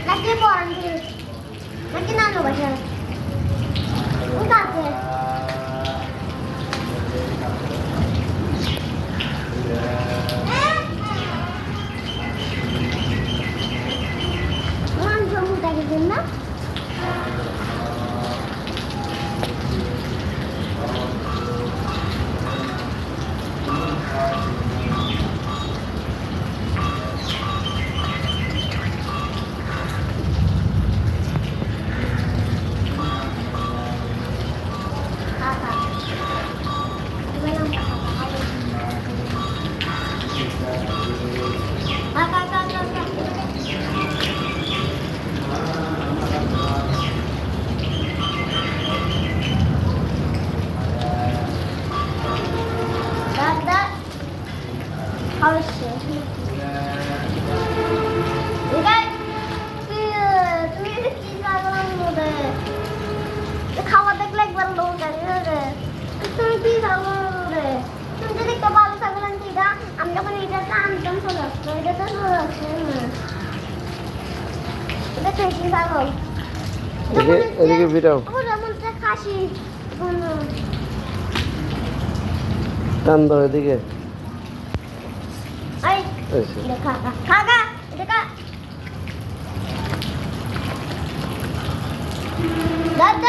নাকি পড়ান নাকি নানু বাসা কাছে না অবশ্যই খাওয়া দেখলে একবার লোক তুমি কি খাবো রে তুমি যদি একটা ভালো ছাগল আনছি এটা আমি যখন এটা আনতাম চলে আসতো এটা তো চলে আসছে এটা কি ছাগল এদিকে ভিড়াও খাসি টান দাও এদিকে খাগা এটা দাদা